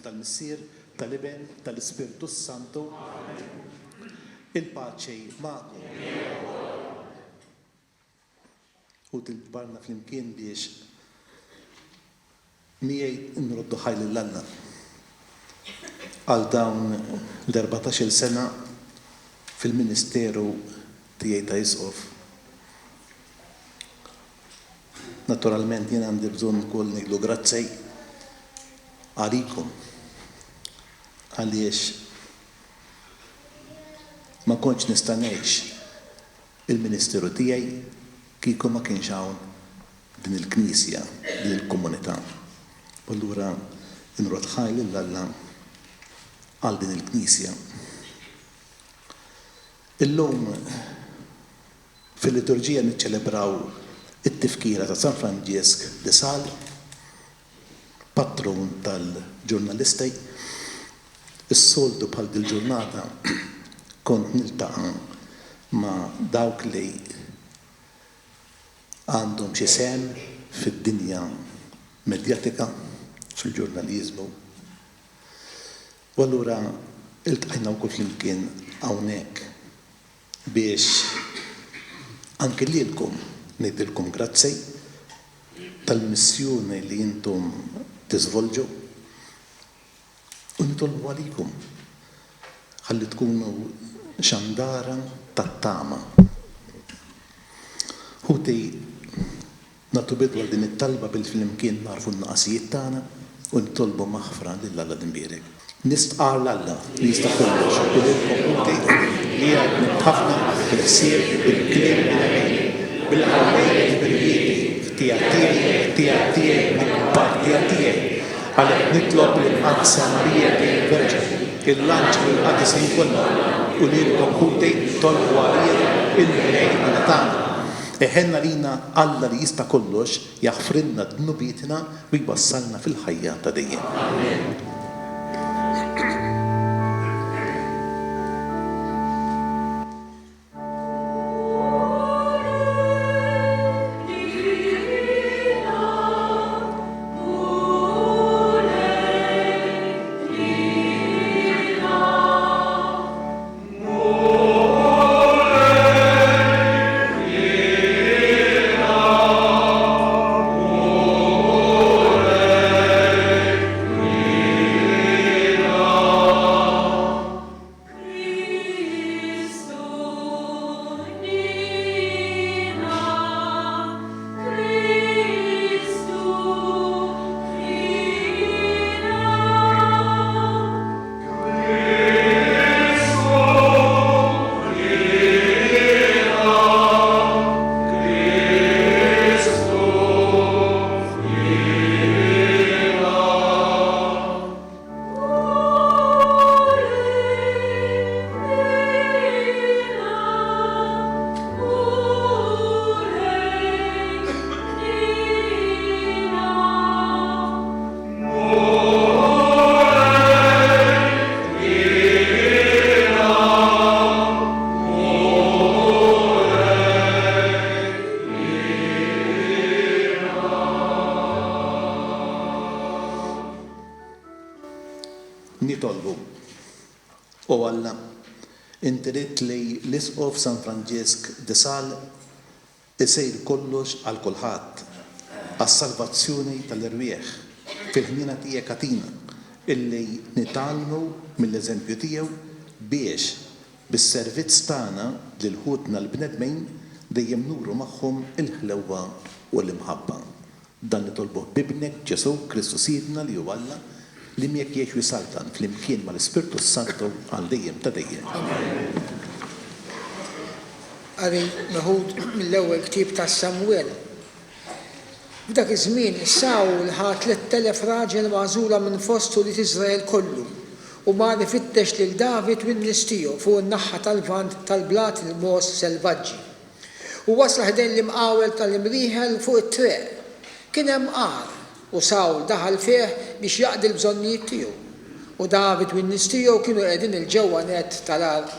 tal-Missier, tal-Iben, tal-Ispiritu Santu. Il-paċi magħkom. U tilbarna flimkien biex miegħi nroddu ħajli l-Alla għal dawn l-14 sena fil-Ministeru tiegħi ta' Isqof. Naturalment jien għandi bżonn ukoll ngħidlu grazzi għalikom għaliex ma kontx nista' ngħix il-Ministeru tiegħi kieku ma kienx hawn din il-Knisja, din il-komunità. Allura nrod ħajli l-Alla għal din il-Knisja. Illum fil-liturġija niċċelebraw it-tifkira ta' San Franġisk de Sales, patron tal-ġurnalisti. Is-soltu bħal dil-ġurnata kont niltaqa' ma' dawk li għandhom xi sem fid-dinja medjatika fil-ġurnaliżmu. U allura iltqajna wkoll flimkien hawnhekk biex anke lilkom ngħidilkom grazzi tal-missjoni li intom tiżvolġu u nitolbu għalikom ħalli tkunu xandara tat-tama. Ħuti nagħtu bidu għal din it-talba bil-flimkien narfu n-naqasijiet tagħna u nitolbu maħfra lill-Alla dinbierek. Nistqar l-Alla li jista' kollox u lilkom ħuti li għad nitħafna bil-ħsieb, bil-kliem, bil-ħawlejn, bil-jieti, tiegħek, bil-kbar tiegħek. Għalhekk nitlob lill-Qadsa Marija Verġa il-lanċ bil-qadisin kollha u lilkom ħuti tolbu għalija il-mejda tagħna. Eħenna lina Alla li jista' kollox jaħfrilna d-dnubietna u jwassalna fil-ħajja ta' dejjem. Nitolbu. U Alla, inti rid li l-Isqof San Franġisk de Sales isejr kollox għal kulħadd għas-salvazzjoni tal-irwieħ fil-ħnina tiegħek għatina illi nitalmu mill-eżempju tiegħu biex bis-servizz tagħna lil ħutna l-bnedmin dejjem nuru magħhom il-ħlewwa u l-imħabba. Dan nitolbuh bibnek Ġesu Kristu Sidna li huwa Alla li miegħek jgħix wisaltan flimkien mal-Ispirtu Santu għal dejjem ta' dejjem. Għari meħud mill-ewwel ktieb ta' Samwel. F'dak iż-żmien Sawl ħa 3000 raġel magħżula minn fostu li Iżrael kollu u mar ifittex lil David u n-nies tiegħu fuq in-naħa tal-vant tal-blat il-mos selvaġġi. U wasla ħdejn l-imqawel tal-imrieħel fuq it-triq. Kien hemm qar u Sawl daħal fih biex jaqdi l-bżonnijiet tiegħu. U David u n-nies tiegħu kienu qegħdin il-ġewwa net tal-ar.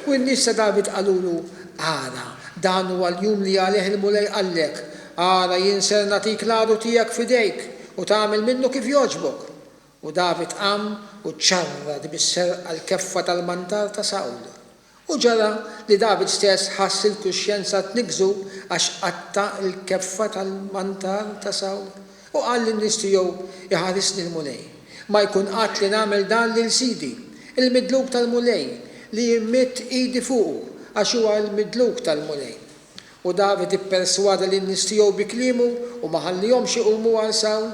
U n-nies ta' David qalulu: "Ara, dan huwa l-jum li għalih il-mulej qallek, ara jien ser nagħtik l-għadu tiegħek f'idejk u tagħmel minnu kif jogħġbok." U David qam u ċarrad bis-serqa l-keffa tal-mantar ta' Sawl. U ġara li David stess ħass il-kuxjenza tnigżu għax qatta l-keffa tal-mantar ta' Sawl. U qal lin-nies tiegħu iħarisni l-mulej. Ma jkun qatt li nagħmel dan lil sidi, il-midluk tal-mulej li jimmit idi fuqu għax huwa l-midluk tal-mulej. U David ipperswada lin-nies tiegħu bi kliemu u ma ħallihomx iqumu għal Sawl.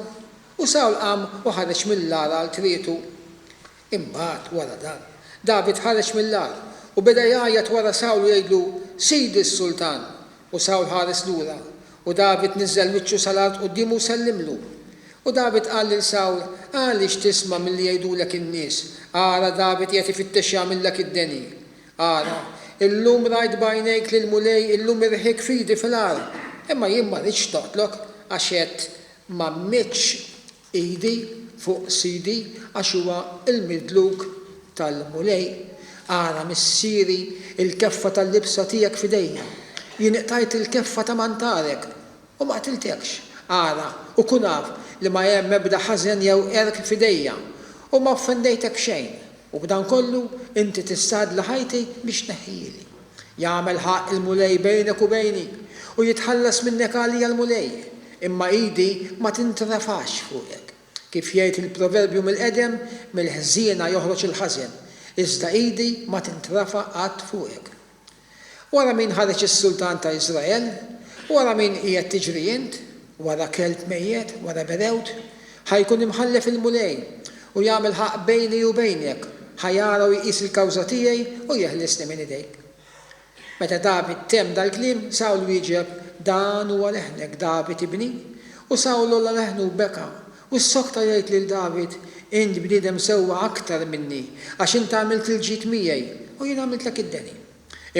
U Sawl qam u ħareġ mill-lar għal trietu. Imbagħad wara dan, David ħareġ mill-lar u beda jgħajjat wara Sawl jgħidlu Sidi s-Sultan. U Sawl ħares lura u David niżżel wiċċu sal-art qudiemu u sellimlu. U David qal lil Sawl għaliex tisma' milli jgħidulek in-nies, ara David qiegħed ifittex jagħmillek id-deni. Ara, illum rajt bajnejk lil mulej illum irħik fidi fil-ar, imma jien ma rridx toqtlok għax qed ma mmitx idi fuq sidi għax huwa il-midluk tal-mulej. Ara missieri il-keffa tal-libsa tiegħek f'idejja. Jien iqtajt il-keffa ta' mantarek u ma qtiltekx. Ara u kun naf li ma hemm ebda ħażen jew erk f'idejja u ma offendejtek xejn. U b'dan kollu inti tistadla ħajti biex neħħili. Jagħmel ħaq il-mulej bejnek u bejni u jitħallas minnek għalija l-mulej. Imma idi ma tintrafax fuqek. Kif jgħid il-proverbju mill-qedem, mill-ħżiena joħroġ il-ħażen, iżda idi ma tintrafa qatt fuqek. Wara min ħareġ is-Sultan ta' Iżrael, wara min qiegħed tiġri int, wara kelb mejjed, wara berewt, ħajkun imħallef il-mulej u jagħmel ħaq bejni u bejnek, ħajara u jqis il-kawża tiegħi u jeħlisni minn idejk. Meta David temm dal-kliem, Sawl wieġeb dan huwa leħnek David ibni, u Sawl olla leħnu beka. U s-sokta jgħid lil David, int bniedem sewwa aktar minni, għax int għamilt il-ġid miegħi u jien għamiltlek id-deni.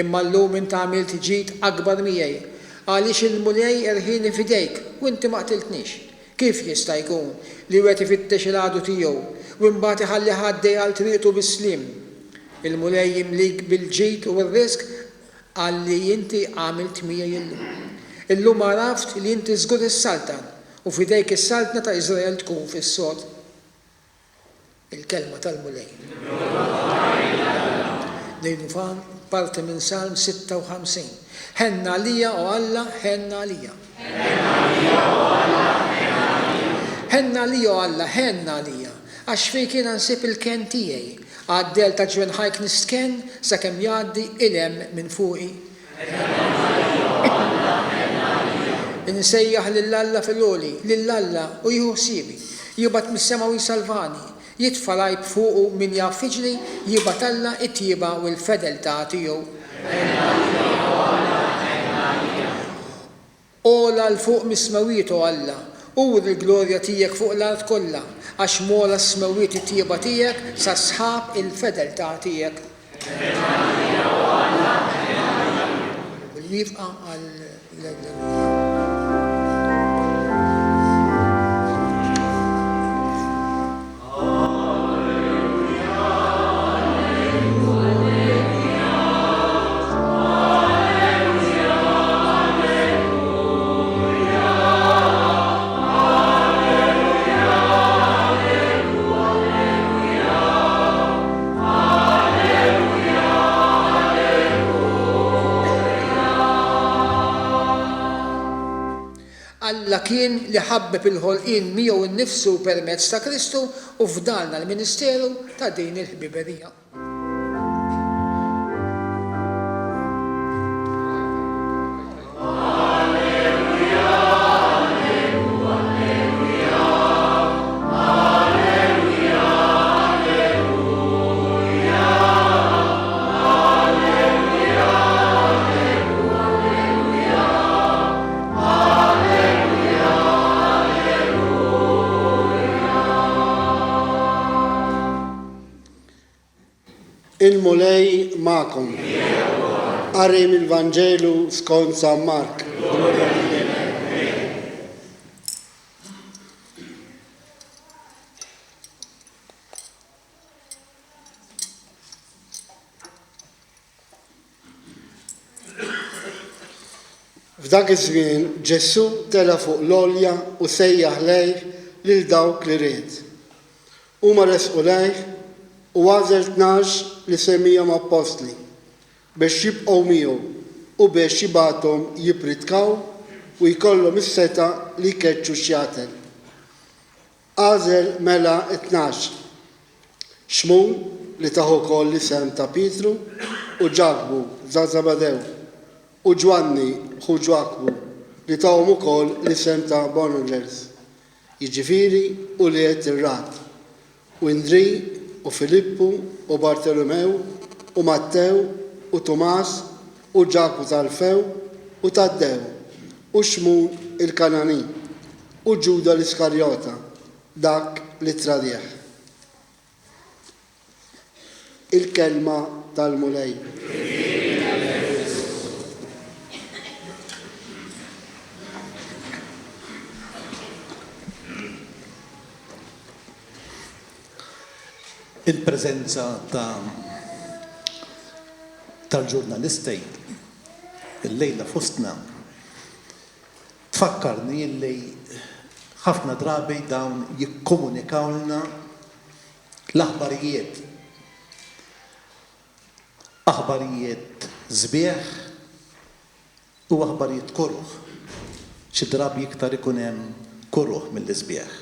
Imma llum int għamilt ġid akbar miegħi, għaliex il-mulej erħini f'idejk u inti ma qtiltniex. Kif jista' jkun li wieħed ifittex il-għadu tiegħu u mbagħad iħalli ħaddej għal trieqtu bis-slim? Il-mulej jimlik bil-ġid u r-risk għalli inti għamilt miegħi illum. Illum għaraft li inti żgur is-Sultan u f'idejk is-Saltna ta' Iżrael tkun fis-sod. Il-kelma tal-mulej. Nejdu fam parti minn Salm 56. Ħenna lija u Alla, ħenna lija. Ħenna lija u Alla, ħenna lija. Għax fejn kien nsib il-ken tiegħi. Għaddel ta' ġwen ħajk nistken sakemm jgħaddi ilem minn fuqi. Insejjaħ lill-Alla fil-għoli, lill-Alla u jieħu ħsiebi, jibgħat mis-sema u jsalvani, jitfa' lajb fuqu min jaf fiġli, jibgħat Alla it-tjieba u l-fedeltà tiegħu. Ola l-fuq mis-smawiet u Alla, uri l-glorja tiegħek fuq l-art kollha, għax mola s-smawiet it-tjieba tiegħek sa sħab il-fedeltà tiegħek. Il-wifqa għal Alla kien li ħabbeb il-ħolqien miegħu nnifsu permezz ta' Kristu u fdalna l-ministeru ta' din il-ħbiberija. Il-mulej ma'kom. Qari mill-Vanġelu skont San Mark. F'dak iż-żmien Ġesu tela fuq l-olja u sejjaħ lejh lil dawk li ried. huma resqu lejh u għażel 12 li semmihom apostli biex jibqgħu miegħu u biex jibgħathom jippritkaw u jkollhom is-seta li jkeċċu x-xjatel. Għażel mela 12. Xmun li taħu wkoll l-isem ta' Pietru u Ġakbu ża Żebedew u Ġwanni ħu Ġakbu li tawhom ukoll l-isem ta' Boanerges, jiġifieri u li ir-rat, u Indri u Filippu u Bartolomew u Mattew u Tomas u Ġakbu tal-Few u Taddew u Xmun il-Kanani u Ġuda l-Iskarjota, dak li tradieħ. Il-kelma tal-mulej. Il-preżenza tal-ġurnalisti il-lejla fostna tfakkarni li ħafna drabi dawn jikkomunikawlna l-aħbarijiet. Aħbarijiet żbieħ u aħbarijiet kuruħ. Xi drabi iktar ikun hemm kuruħ mill-iżbieħ.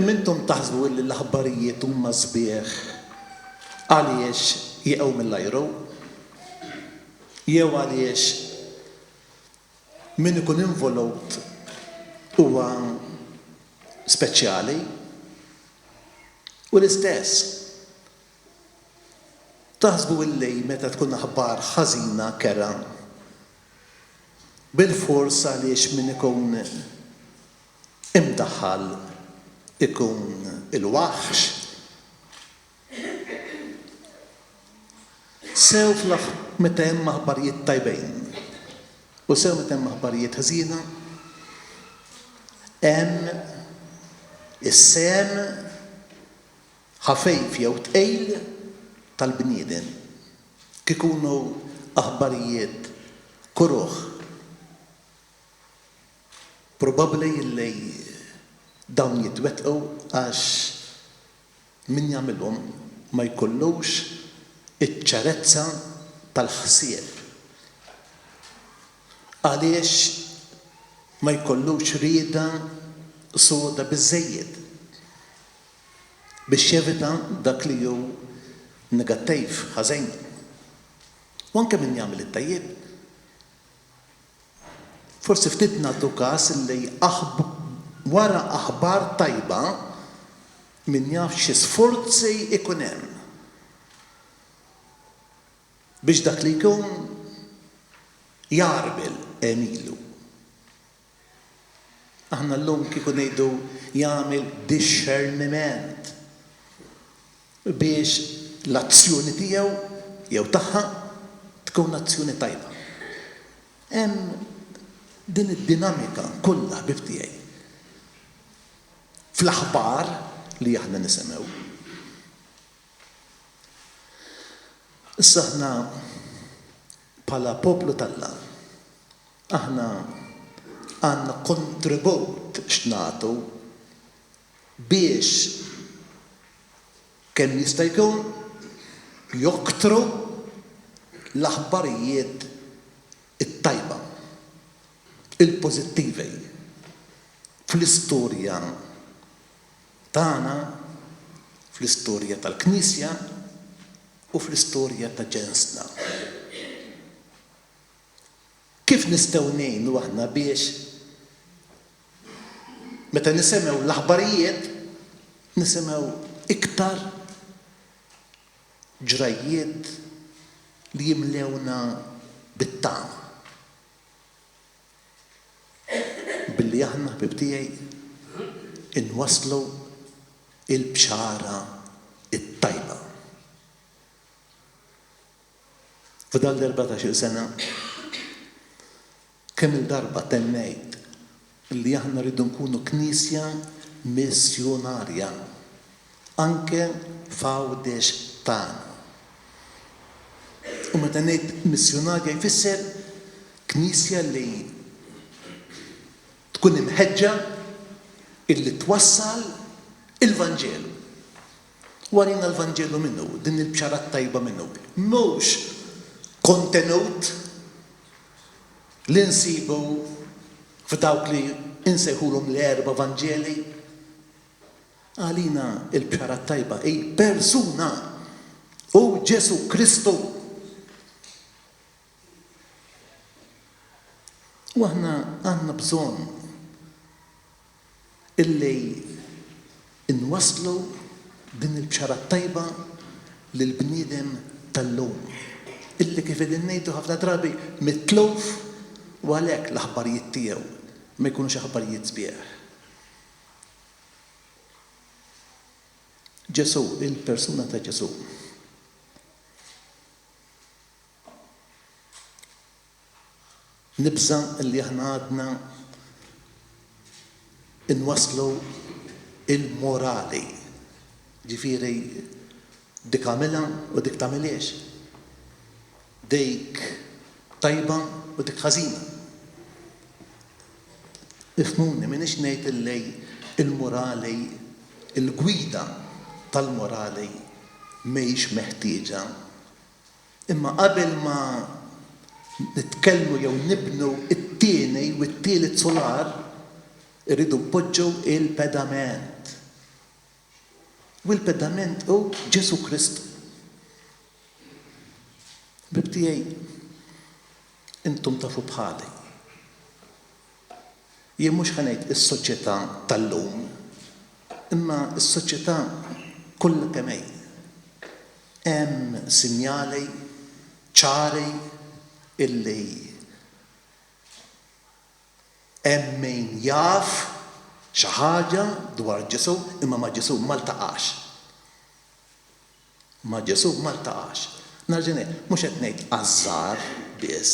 Intom taħsbu li l-aħbarijiet huma żbieħ għaliex jieqgħu mill-ajru jew għaliex min ikun involut huwa speċjali u l-istess. Taħsbu illi meta tkun aħbar ħażina kera bil-fors għaliex min ikun imdaħħal ikun il-waħx. Sew meta hemm aħbarijiet tajbejn u sew meta hemm aħbarijiet ħażina hemm is-sem ħafejf jew tqejl tal-bniedem kikunu aħbarijiet kuruħ. Probabbli li dawn jitwettqu għax min jagħmilhom ma jkollux iċ-ċarezza tal-ħsieb. Għaliex ma jkollux rieda soda biżżejjed biex jevita dak li hu negattiv ħażin. U anke min jagħmel it-tajjeb. Forsi ftit nagħtu każ li wara aħbar tajba min jaf xi sforzi ikun hemm biex dak li jkun jarbel emilu. Aħna llum kieku ngħidu jagħmel discerniment biex l-azzjoni tiegħu jew tagħha tkun azzjoni tajba. Hemm din id-dinamika kollha ħbib tiegħi fl-aħbar li aħna nisimgħu. Issa aħna bħala poplu tal-Alla aħna għandna kontribut x'nagħtu biex kemm jista' jkun joktru l-aħbarijiet it-tajba, il-pożittivi fl-istorja tagħna, fl-istorja tal-Knisja u fl-istorja ta' ġensna. Kif nistgħu ngħinu aħna biex meta nisimgħu l-aħbarijiet nisimgħu iktar ġrajiet li jimlewna bit-tama. Billi aħna ħbib tiegħi inwasslu il-bxara it-tajba. F'dal 14 sena kemm il-darba tennejt li aħna rridu nkunu knisja missjonarja anke f'għawdex tagħna. U meta ngħid missjonarja jfisser knisja li tkun imħeġġa illi twassal il-Vanġelu. Warina l-Vanġelu minnu, din il-bxara tajba minnu. Mhux kontenut li nsibu f'dawk li insejħulhom l-erba' Vanġeli. Għalina il-bxara tajba hi persuna u Ġesu Kristu. U aħna għandna bżonn illi inwaslu din il-bxara tajba lill-bniedem tal-lum. Illi kif qegħdin ngħidu ħafna drabi mitluf u għalhekk l-aħbarijiet tiegħu ma jkunux aħbarijiet sbieħ. Ġesu, il-persuna ta' Ġesu. Nibża li aħna għadna inwaslu il-morali. Ġifieri dik għamilha u dik tagħmilx. Dik tajba u dik ħażina. Ifhmuni m'iniex ngħid illi il-morali, il-gwida tal-morali mhijiex meħtieġa. Imma qabel ma nitkellmu jew nibnu it-tieni u t-tielet solar irridu npoġġu il-pedament. U l-pedament hu Ġesu Kristu. Bibtiegħi intom tafu bħali. Jien mhux ħanejt is-soċjetà tal-lum, imma s-soċjetà kollha kemm hi. Hemm sinjali ċari illi hemm min jaf xi ħaġa dwar Ġesu imma ma' Ġesu ma ltaqax. Ma' Ġesu ma ltaqax. Narġa' ngħid, mhux qed ngħid għażar biss,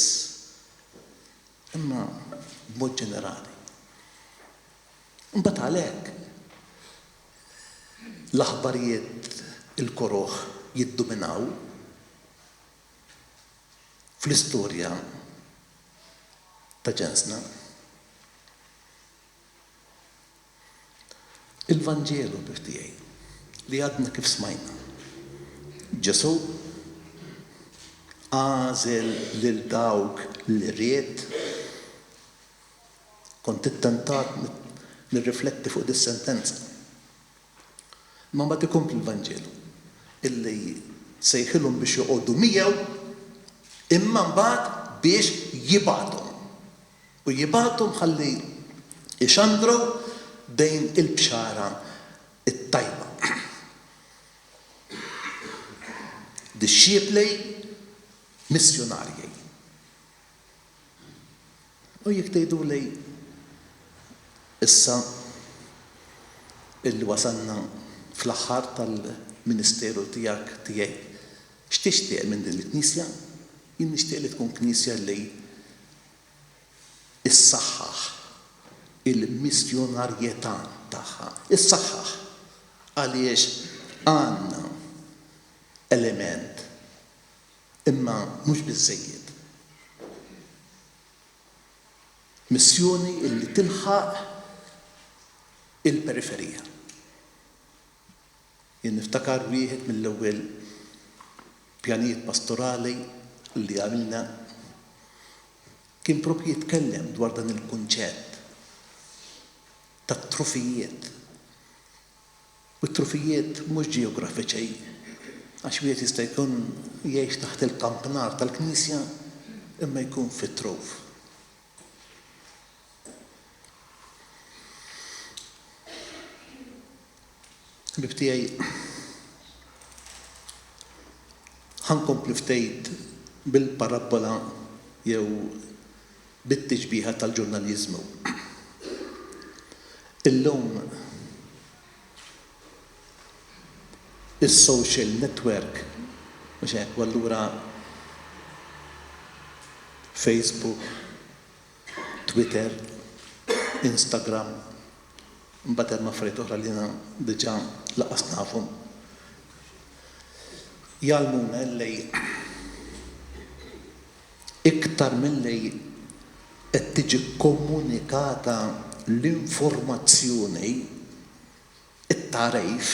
imma b'mod ġenerali. Imbagħad għalhekk l-aħbarijiet il-koroħ jiddominaw fl-istorja ta' ġensna. Il-Vanġelu biftiegħi li għadna kif smajna. Ġesu għażel lil dawk li ried. Kont ittentat nirrifletti fuq dis-sentenza. Ma mbagħad ikompli l-Vanġelu illi sejħilhom biex joqogħdu miegħu imma mbagħad biex jibgħathom. U jibgħathom ħalli ixandru dejn il-bxara it-tajba. Disċiepli missjonarji. U jekk tgħiduli issa illi wasalna fl-aħħar tal-ministeru tiegħi x'tixtieq minn din il-Knisja? Jien nixtieq li tkun Knisja li issaħħaħ il-missjonarjetà tagħha. Issaħħaħ għaliex għandna element imma mhux biżżejjed. Missjoni li tilħaq il-periferija. Jien niftakar wieħed mill-ewwel pjanijiet pastorali li għamilna kien propju jitkellem dwar dan il-kunċett tat-trufijiet. U t-trufijiet mhux ġeografiċi għax wieħed jista' jkun jgħix taħt il-kampnar tal-Knisja imma jkun fit-truf. Bibtiegħi ħankompli ftejt bil-parabola jew bit-tiġbieħa tal-ġurnaliżmu. Illum is-social network mhux hekk u allura Facebook, Twitter, Instagram, mbagħad hemm affarijiet oħra li diġà laqas nafhom. Jgħalmuna li iktar milli qed tiġi komunikata l-informazzjoni, it-tarif,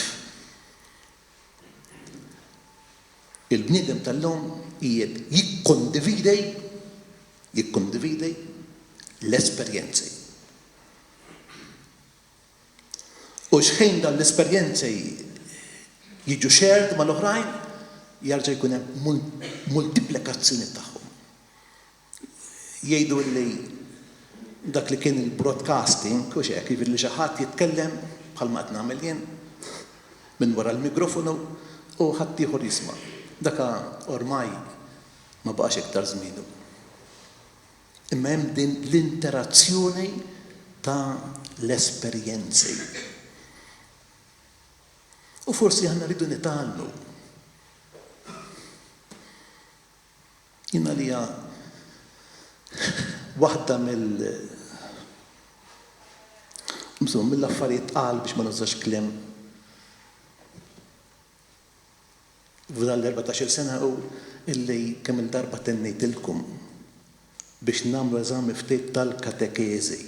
il-bniedem tal-lum qiegħed jikkondividi l-esperjenzi. U x'ħin dan l-esperjenzi jiġu shared mal-oħrajn, jarġa' jkun hemm multiplikazzjoni tagħhom. Jgħidu li dak li kien il-broadcasting, u xi hekk li xi ħadd jitkellem bħalma qed nagħmel jien minn wara l-mikrofonu u ħadd ieħor jisma'. Daka ormai ma baqax iktar żmienu. Imma hemm din l-interazzjoni ta' l-esperjenzi. U forsi aħna rridu nitgħalmu. Jiena li waħda mill-affarijiet qal biex ma nużax kliem f'dan l-14 sena u illi kemm il-darba tennejtilkom biex nagħmlu eżami ftit tal-katekesi,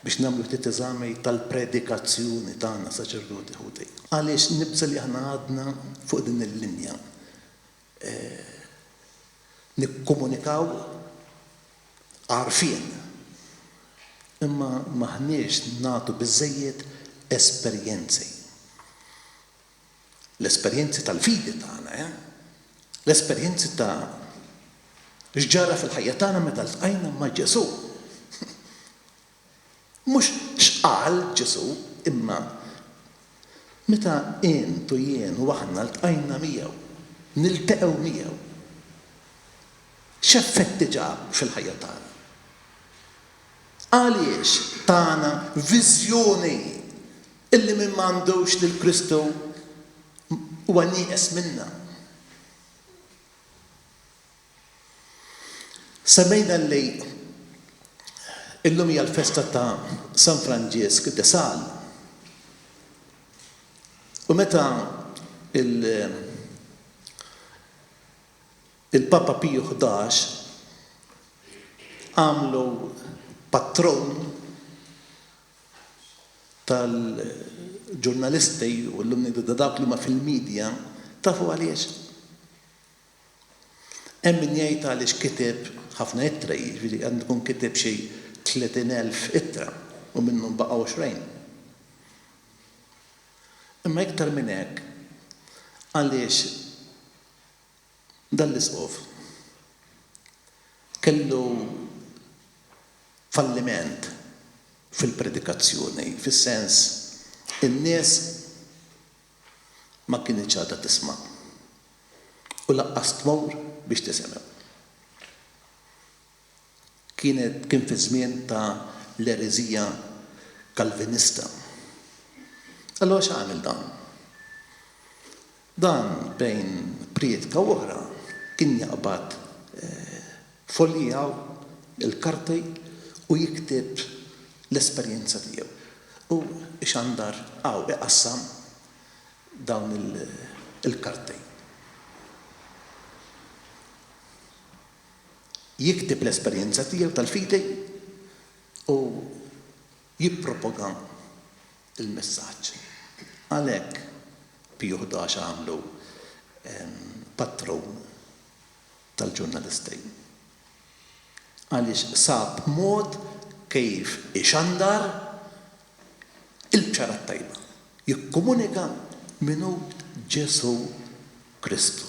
biex nagħmlu ftit eżami tal-predikazzjoni tagħna saċerdoti ħudej. Għaliex nibża li aħna għadna fuq din il-linja. Nikkomunikaw għarfien, imma maħniex nagħtu biżżejjed esperjenzi. L-esperjenzi tal-fidi tagħna, l-esperjenzi ta' x'ġara fil-ħajja tagħna meta ltqajna ma' Ġesu. Mhux x'qal Ġesu, imma meta intu jien u aħna ltqajna miegħu, niltaqgħu miegħu. X'effetti ġab fil-ħajja tagħna? Għaliex tagħna viżjoni illi minn m'għandux lil Kristu huwa nieqes minna. Semmejna li illum hija l-festa ta' San Franġisk de Sales. U meta il-Papa Pio XI għamlu patron tal-ġurnalisti u l-lumni da dak li ma fil-medja, tafu għaliex. Hemm min jgħid għaliex kiteb ħafna ittra, jiġifieri għandu jkun kiteb xi 30,000 ittra u minnhom baqgħu 20. Imma iktar minn hekk għaliex dan l-isqof kellu falliment fil-predikazzjoni, fis-sens in-nies ma kienx għadha tisma' u laqqas tmur biex tisemgħu. Kien fi żmien ta' l-ereżija kalvinista. Allura x'għamel dan? Dan bejn priedka u oħra kien jaqbad follija il-karti u jikteb l-esperjenza tiegħu. U xandar iqassam dawn il-karti. Jikteb l-esperjenza tiegħu tal-fidi u jippropaga il-messaġġ. Għalhekk Pio XI għamlu patron tal-ġurnalisti. Għaliex sab mod kif ixandar il-bċara tajba. Jikkomunika minnu Ġesu Kristu.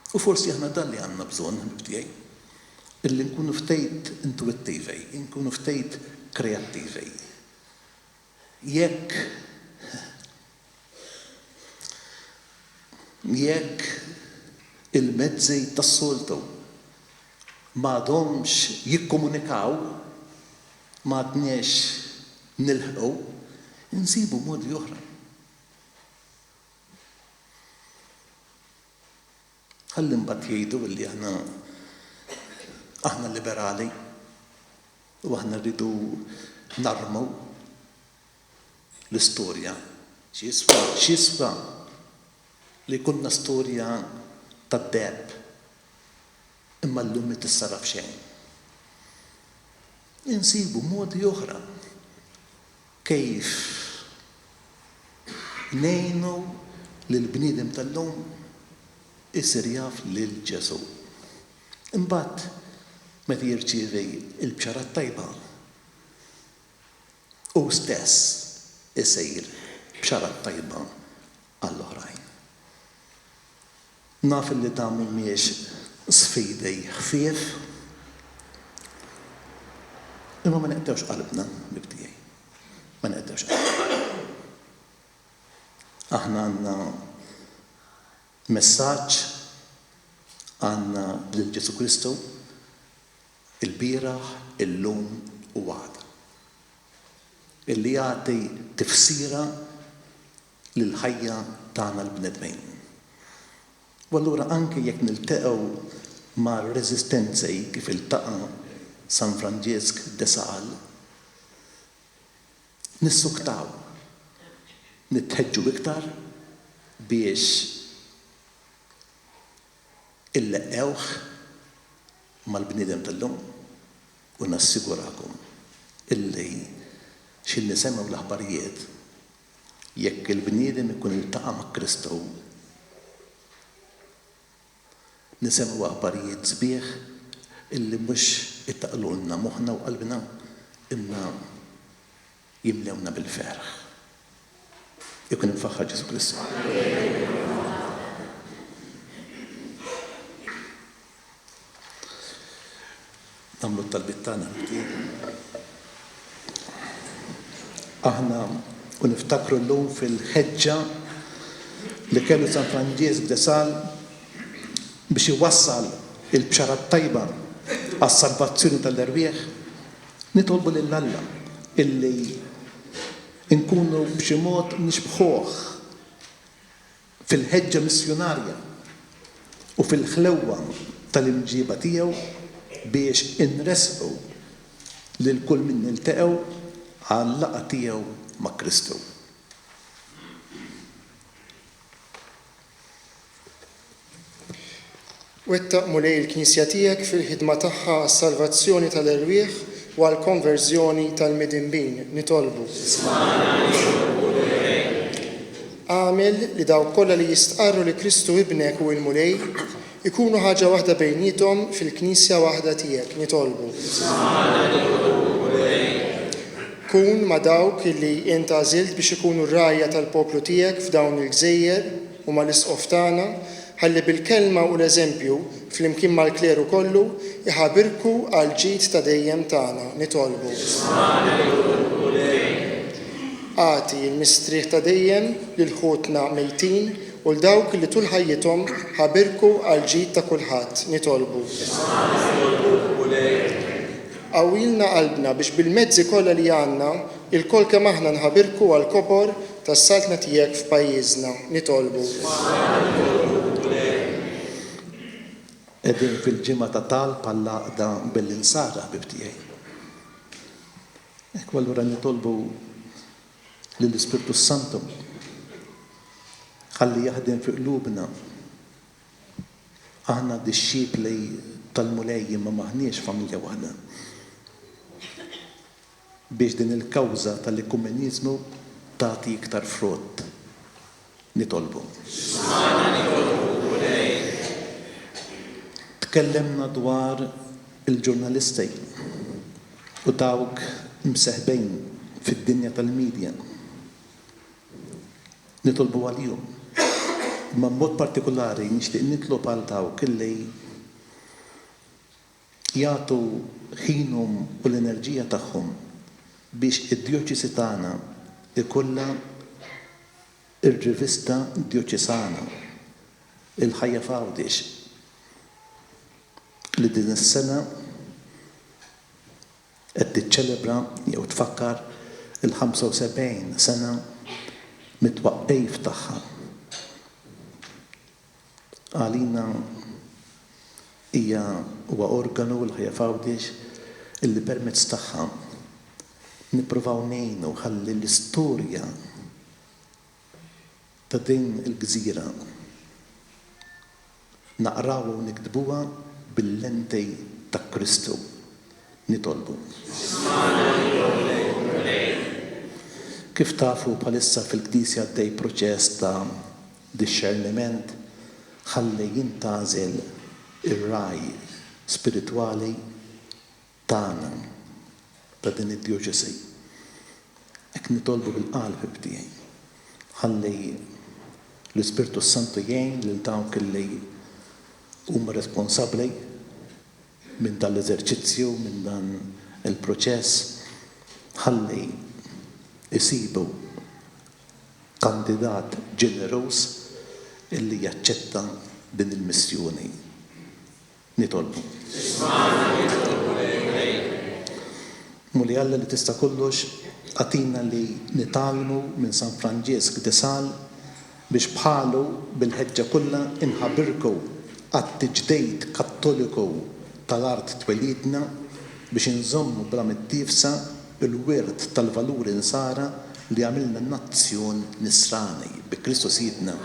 U forsi aħna dan li għandna bżonn tiegħi. Illi nkunu ftit intuittivi, nkunu ftit kreattivi. Jekk il-mezzi tas-soltu m'għadhomx jikkomunikaw, m'għadniex nilħqu, insibu modi oħra. Ħalli mbagħad jgħidu li aħna liberali u aħna rridu narmu l-istorja. X'jiswa li kunna storja tad-deb imma llum ma tissarraf xejn. insibu modi oħra kif nejnu l-bniedem tal-lum isir jaf lil Ġesu. Imbagħad meta jirċievi l-bxarat tajba u stess isir bxarat tajba għall-oħrajn. Naf li dan mhumiex sfidi ħfief, imma ma neqtewx qalbna bibtijaj. Ma neqtewx qalbna. Aħna għandna messaġġ għandna lil Ġesu Kristu il-bieraħ, illum u għada. Illi jagħti tifsira lill-ħajja tagħna l-bnedmin. U allura anke jekk niltaqgħu mar-reżistenzi kif iltaqa' San Franġisk de Saqal, nissuktaw, nitħeġġu iktar biex illeqqewh mal-bniedem tal-lum u nassigurakom illi xi nisemgħu l-aħbarijiet jekk il-bniedem ikun iltaqa' ma' Kristu nisemgħu aħbarijiet sbieħ illi mhux ittaqlulna moħħna u qalbna imma jimlewna bil-ferħ. Ikun infaħħar Ġesu Kristu. Nagħmlu t-talbit tagħna. Aħna u niftakru llum fil-ħeġġa li kellu San Franġisk de Sal biex iwassal il-bxarat tajba għas-salvazzjoni tal-irwieħ, nitolbu lill-Alla illi nkunu b'xi mod nixbħuh fil-ħeġġa missjonarja u fil-ħlewwa tal-imġiba tiegħu biex inresqu lil kull min niltaqgħu għall-laqgħa tiegħu ma' Kristu. Wettaq mulej il-Knisja tiegħek fil-ħidma tagħha għas-salvazzjoni tal-irwieħ u għall-konverżjoni tal-midinbin. Nitolbu. Għamel li dawk kollha li jistqarru li Kristu ibnek u l-mulej ikunu ħaġa waħda bejnietom fil-Knisja waħda tiegħek. Nitolbu. Kun ma dawk li inti għażilt biex ikunu r-rajja tal-poplu tiegħek f'dawn il-gżejjer u mal-isqof tagħna ħalli bil-kelma u l-eżempju fl-imkien mal-kleru kollu iħabirku għal ġid ta' dejjem tagħna. Nitolbu. Għati il-mistrieħ ta' dejjem lil ħutna mejtin u l-dawk li tul ħajjithom ħabirku għal ġid ta' kulħadd. Nitolbu. Għawilna qalbna biex bil-mezzi kollha li għandna il-kol kemm aħna nħabirku għal kopor tas-saltna tiegħek f'pajjiżna. Nitolbu. Qegħdin fil-ġimgħa ta' talb għall-għaqda bil-insara ħbib-tiegħi. Hekk allura nitolbu lill-Ispirtu Santu ħalli jaħdem fi qlubna. Aħna dix-xibli tal-mulej ma maħniex familja waħda. Biex din il-kawża tal-ekumenizmu tagħti iktar frott. Nitolbu. Tkellemna dwar il-ġurnalisti u dawk mseħbejn fid-dinja tal-medja. Nitolbu għalihom. Ma mod partikolari nixtieq nitlob għal dawk illi jagħtu ħinhom u l-enerġija tagħhom biex id-djoċesi tagħna ikollha ir-rivista djoċesana il-ħajja f'Għawdex li din is-sena qed tiċċelebra jew tfakkar il-75 sena mit-twaqqif tagħha. Għalina hija huwa organu l-ħajja f'Għawdex illi permezz tagħha nippruvaw ngħinu ħalli l-istorja ta' din il-gżira naqraw u nikdbuha bil-lenti ta' Kristu. nitolbu. Kif tafu bħalissa fil-Knisja għaddej proċess ta' discerniment ħalli jintażel ir-raj spiritwali tagħna ta' din id-dijoċesi. Hekk nitolbu bil-qalb tiegħi ħalli l-Ispirtu Santu jgħin lil dawk li huma responsabbli minn dan l-eżerċizzju, minn dan il-proċess, ħalli isibu kandidat ġenerus illi jaċċetta din il-missjoni. Nitolbu. Muli Alla li tista' kollox għatina li nitalmu minn San Franġisk de Sal biex bħalu bil-ħeġġa kollha inħabirku għat-tiġdejt kattoliku tal-art twelidna biex inżommu bla mittifsa il-wirt tal-valuri nsara li għamilna nazzjon nisrani bi Kristu Sidna.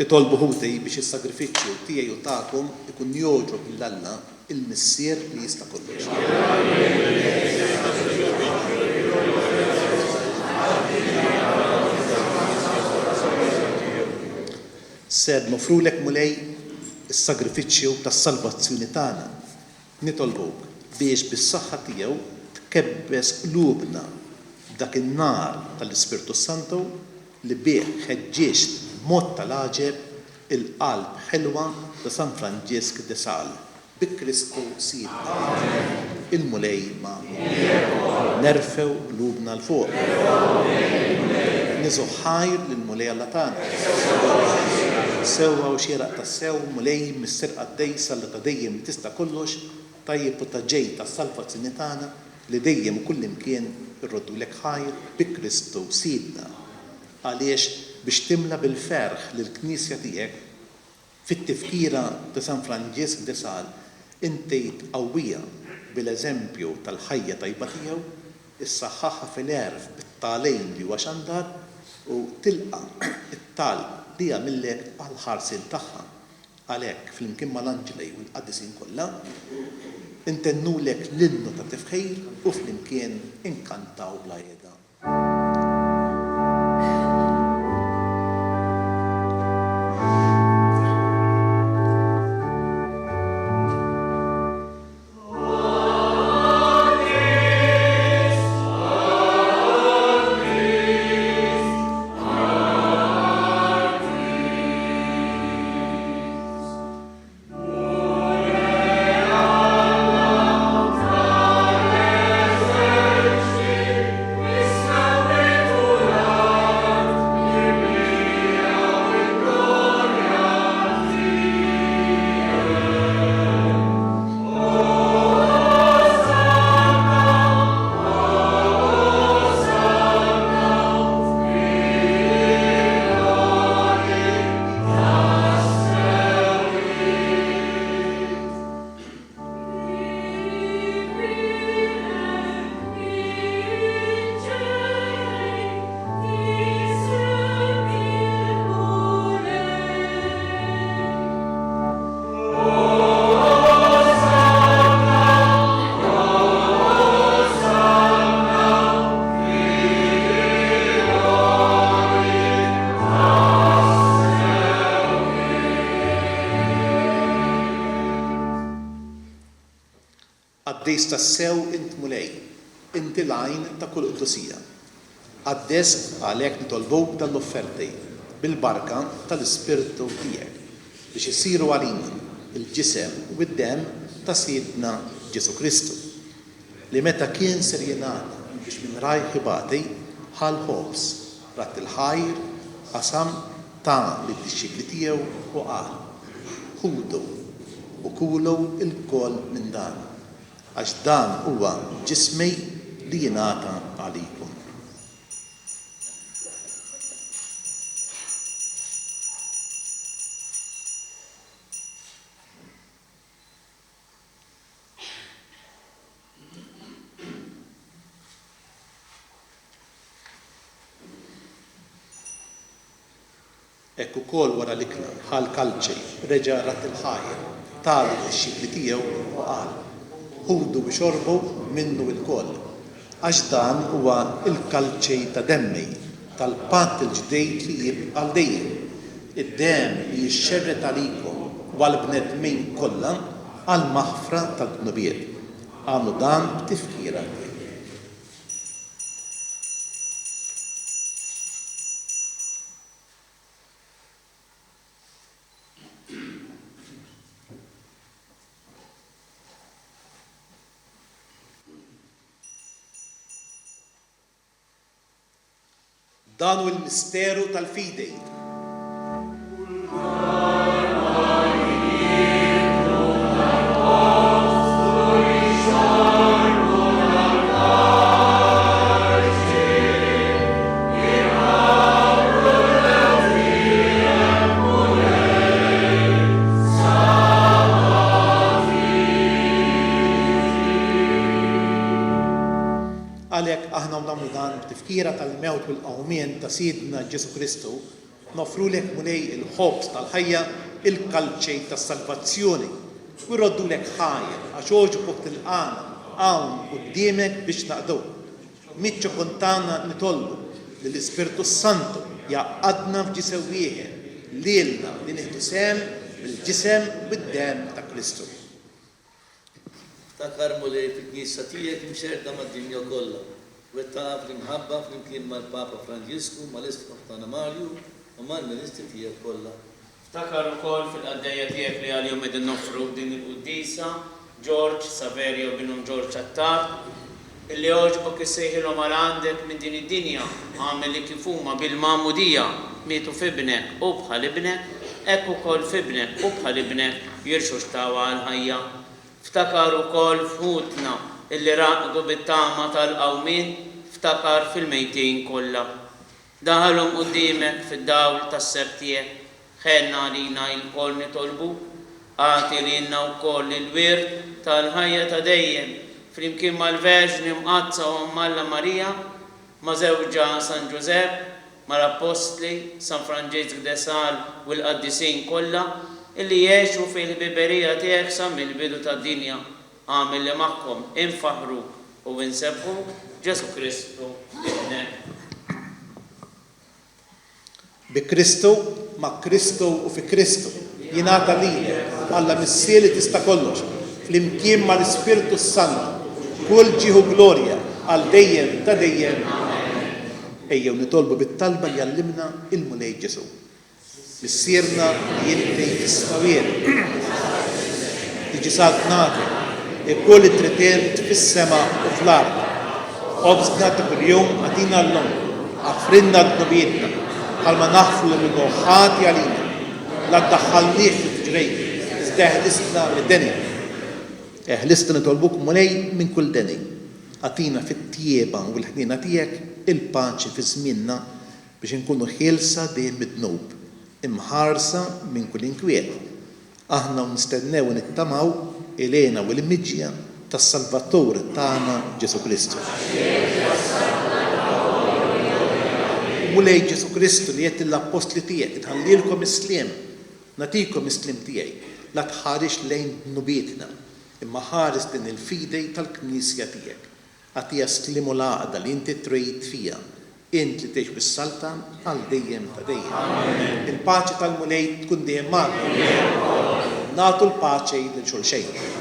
Itolbu ħuti biex is-sagrifiċċju tiegħi u tagħkom ikun joġob lill-Alla il-Missier li jista' kollox. Sed nofrulek mulej is-sagrifiċċju tas-salvazzjoni tagħna. Nitolbuk biex bis-saħħa tiegħu tkebbes qlubna dak in-nar tal-Ispirtu Santu li bih ħeġġieġt mod tal-aġeb il-qalb ħelwa ta' San Franġisk de Sales. Bi Kristu sidna. Il-mulej ma' nerfew qlubna l-fuq. Niżu ħajr lill-mulej Alla tagħna. Sewwa u xieraq tas-sew mulej mis-sirqa d-dejsa li ta' dejjem tista' kollox tajjeb u ta' ġej tas-salvazzjoni tagħna li dejjem u kull imkien irroddulek ħajr bi Kristu sidna. Għaliex biex timla bil-ferħ lill-Knisja tiegħek fit-tifkira ta' San Franġisk de Sales inti tqawwija bil-eżempju tal-ħajja tajba tiegħu, issaħħaħha fil-erf bit-talejn li huwa xandar u tilqa' it-tal li jagħmillek bħall-ħarsien tagħha. Għalhekk flimkien mal-Anġelej u l-Qaddisin kollha intennulek l-innu ta' tifħir u flimkien inkantaw bla jeda. Għaddejs tas-sew int mulej, inti l-għajn ta' kull qudusija. Għaddes għalhekk nitolbuk tal-offerti bil-barka tal-Ispirtu tiegħek biex isiru għalina il-ġisem u d-dem ta' Siedna Ġesu Kristu li meta kien ser jingħata biex minn rajħ ibati ħal ħobs rat il-ħajr qasam ta' lid-dixxikli tiegħu u qal ħudu u kulu l-koll minn dan għax dan huwa ġismi li jingħata għalikom. Ekk ukoll wara l-ikla ħal kalċej reġa' rat il-ħajr tal ix-xikli tiegħu u qal ħudu biex xorbu minnu l-koll għax dan huwa l-kalċej ta' demmi tal-patt il-ġdejd li jibqa' għal dejjem. Id-dem li jixxerret għalikom u għall-bnedmin kollha għal maħfra tal-dnubiet. Għamlu dan b'tifkira. Dan hu l-misteru tal-fidej. Għalhekk aħna nagħmlu dan b'tifkira tal-mewt u l-qawmien ta' Siedna Ġesu Kristu, nofrulek mulej il-ħobs tal-ħajja, il-kalċej tas-salvazzjoni u jroddulek ħajr għax oġbok tilqana hawn quddiemek biex naqdew. Mitċu kontana nitolbu li l-Ispirtu Santu jaqadna f'ġisem wieħed lilna li nieħdu sehem bil-ġisem u bid-dem ta' Kristu. Takar mulej fil-Knisja tiegħek imxerda mad-dinja kollha والتقى في المحبة فيمكن مال بابا فرانجيسكو مال استخدام ماريو ومال مالستي هي كلها. افتكر ukoll fil-qaddeja tiegħek li għal-jum qegħdin nofru din il-qudiesa, George Saverio binhom George Attar, illi għoġbok issejħilhom għal għandek minn din id-dinja, għamel li kif huma bil-magħmudija mietu f'ibnek u bħal ibnek, hekk ukoll f'ibnek u bħal ibnek jirxu xtawa għal-ħajja. Ftakar ukoll f'ħutna illi raqdu bit-tama tal-qawmin, ftakar fil-mejtin kollha. Daħalhom quddiemek fid-dawl tas-seb tiegħek. Ħenna għalina il-koll nitolbu, għati lilna wkoll il-wirt tal-ħajja ta' dejjem, flimkien mal-Verġni mqazza u Malla Marija, ma' żewġa San Giuseppe, mal-Apostli, San Franġisk de Sal u l-qaddisin kollha, illi jgħixu fil-ħbiberija tiegħek sa mill-bidu tad-dinja. Għamil li magħhom infaħru u insebħu Ġesu Kristu ibnek. Bi Kristu, ma' Kristu u fi Kristu. Jingħata lilek Alla missieri tista' kollox, flimkien ma' l-Ispiritu Santu, kull ġieħu glorja għal dejjem ta' dejjem. Ejjew nitolbu bit-talba li għallimna il-Mulej Ġesu. Missierna li jinti tisma' wieri. Tiġi saltnati, kull it-tritent fis-sema u fl-ard. Obsna ta' kuljum għatina l-lum, għafrinna d-nubietna, bħalma naħfru minnu ħati għalina, la ddaħħalnieh fil-ġrej, iżda eħlistna mid-deni. Eħlistna nitolbuk Mulej minn kull deni. Għatina fit-tieba u l-ħnina tiegħek il-paċi fi żmienna biex inkunu ħielsa dejjem mid-dnub, imħarsa minn kull inkwiet. Aħna nistennew u nittamaw ilena u l-immiġja tas-Salvatur tagħna Ġesu Kristu. Mulej Ġesu Kristu li qed l-apostli tiegħek itħallilkom isliem, natikom isliem tiegħi, la tħarix lejn nubietna, imma ħares din il-fidej tal-Knisja tiegħek. Għatija slimu l-għaqda li inti trid fija, int li tgħix bis-Saltan għal dejjem ta' dejjem. Il-paċi tal-Mulej tkun dejjem magħna. Nagħtu l-paċi lil xulxejn.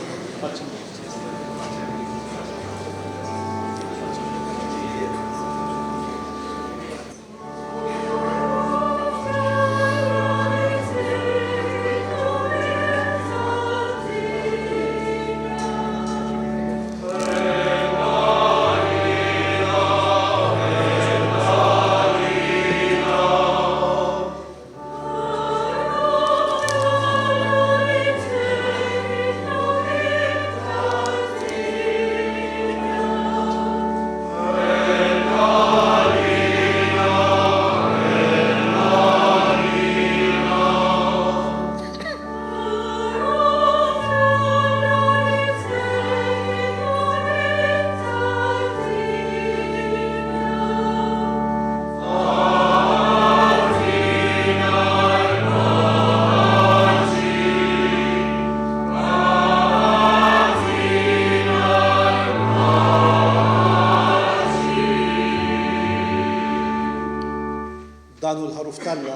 Danu l-ħaruf talla,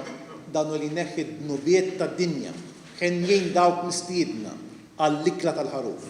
danu li neħid nubiet ta' dinja, ħenjien dawk mistiedna għall-ikla tal-ħaruf.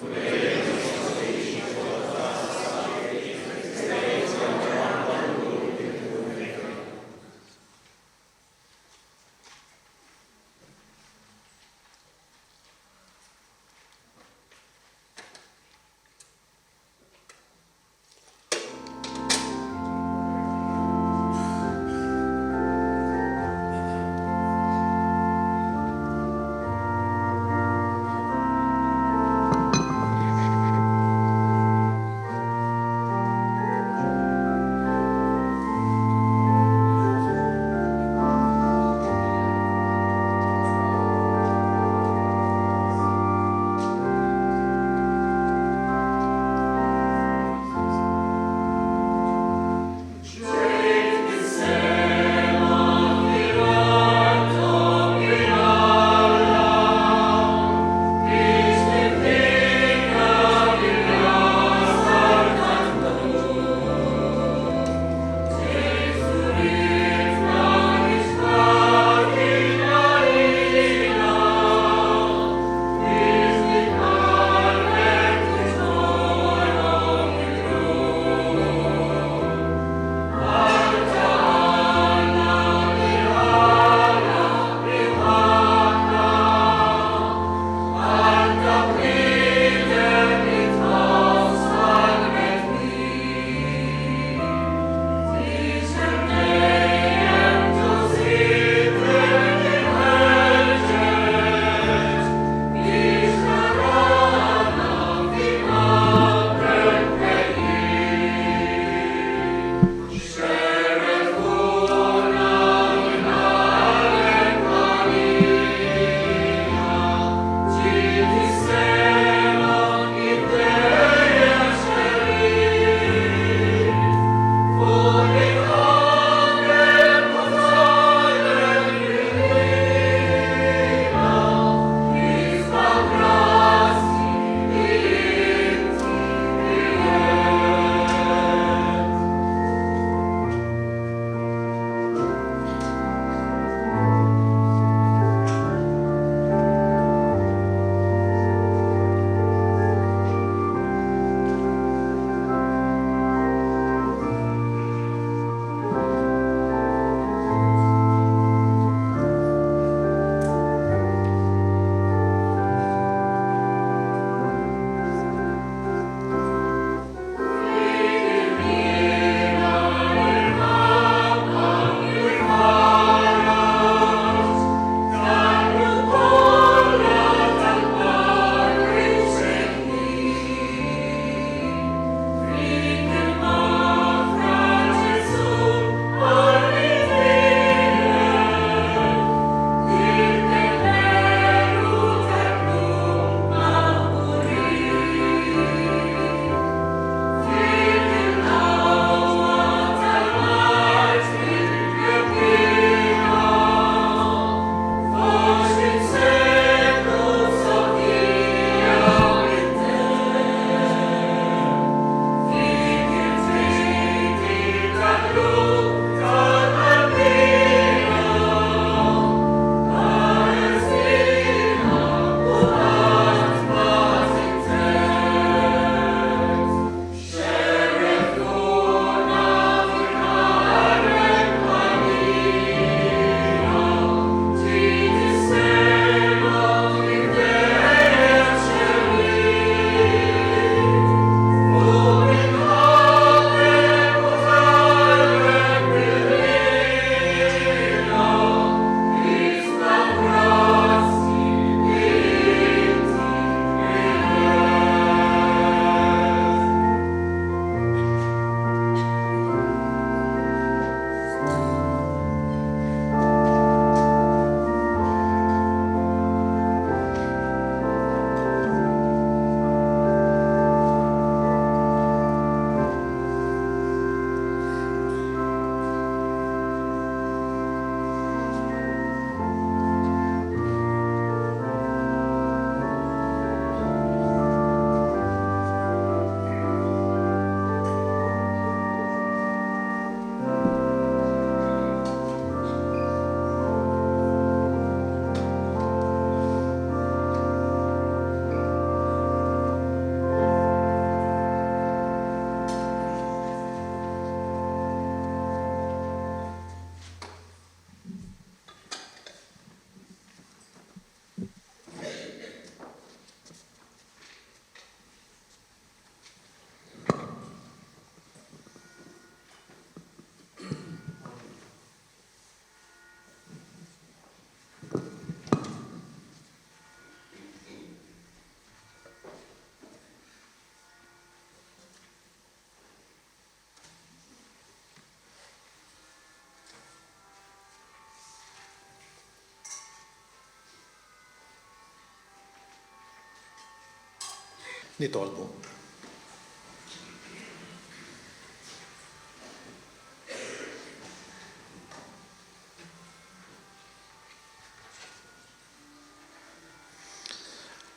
Nitolbu.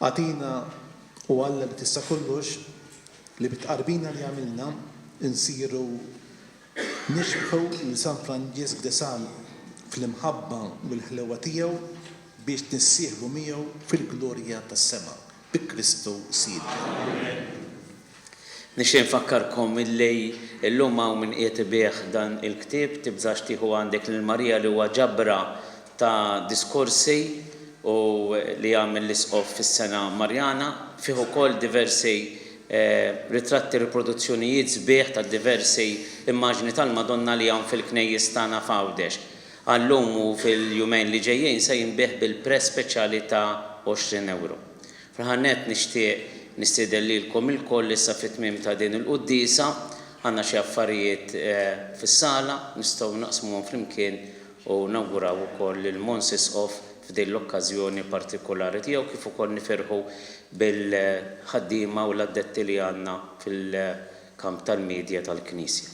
Għatina u Alla li tista' kollox li bitqarbina li għamilna insiru nixbħu li San Franġisk de Sal fl-imħabba u l-ħlewa tiegħu biex nissieħbu miegħu fil-glorja tas-sema bi Kristu Sidna. Nixtieq nfakkarkom illi llum hawn min qiegħed ibih dan il-ktieb tibżax tieħu għandek lil Marija li huwa ġabra ta' diskorsi u li jagħmel l-isqof fis-sena Marjana fih ukoll diversi ritratti riproduzzjonijiet sbieħ ta' diversi immaġni tal-Madonna li hawn fil-knejjes tagħna f'Għawdex. Għallum u fil-jumejn li ġejjin se jinbih bil-prezz speċjali ta' 20 euro. Fraħannet nixtieq nistieden lilkom ilkoll issa fit-tmiem ta' din il-qudiesa għandna xi affarijiet fis-sala nistgħu naqsmuhom flimkien u nawguraw ukoll il-Monsisqof f'din l-okkażjoni partikolari tiegħu kif ukoll nifirħu bil-ħaddiema u l-addetti li għandna fil-kamp tal-medja tal-Knisja.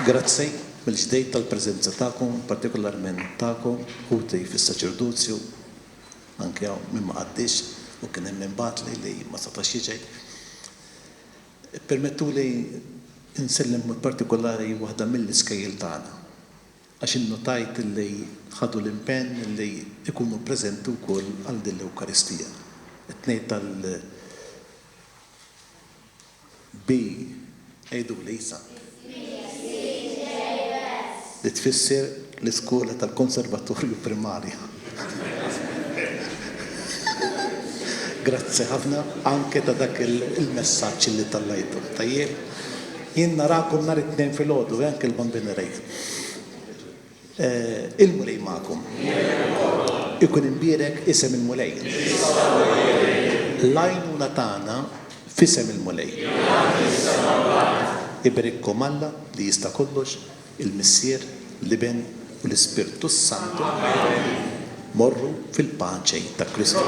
Grazzi mill-ġdejt tal-preżenza tagħkom, partikolarment tagħkom, ħutej fis-saċerdozju, anke hawn minn ma għaddix u kien hemm imbagħad li ma setax jiġi. Permettu li insellem mod partikolari waħda mill-iskejjel tagħna għax innotajt li ħadu l-impenn li ikunu preżenti wkoll għal din l-Ewkaristija. It-tnejn tal-B għidu lejsa. Li tfisser l-iskola tal-Konservatorju Primarja. Grazzi ħafna anke ta' dak il-messaġġ li tallajtu. Tajjeb, jien narakom nhar it-tnejn filgħodu anke l-bambini rejt. Il-mulej magħkom. Ikun imbierek isem il-mulej. L-għajnuna tagħna f'isem il-mulej. Iberikkom Alla li jista' kollox, il-Missier, l-Iben u l-Ispirtu Santu morru fil-paċe ta' Kristu.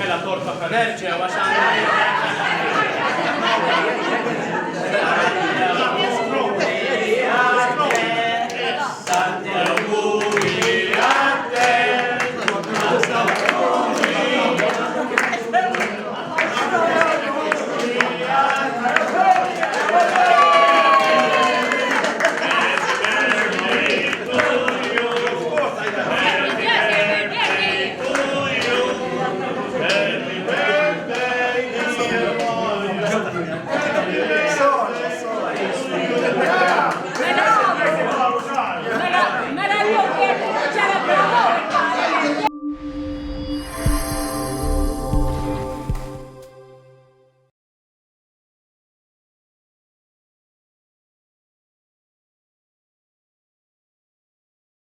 Mela torta Ferrerġe, għax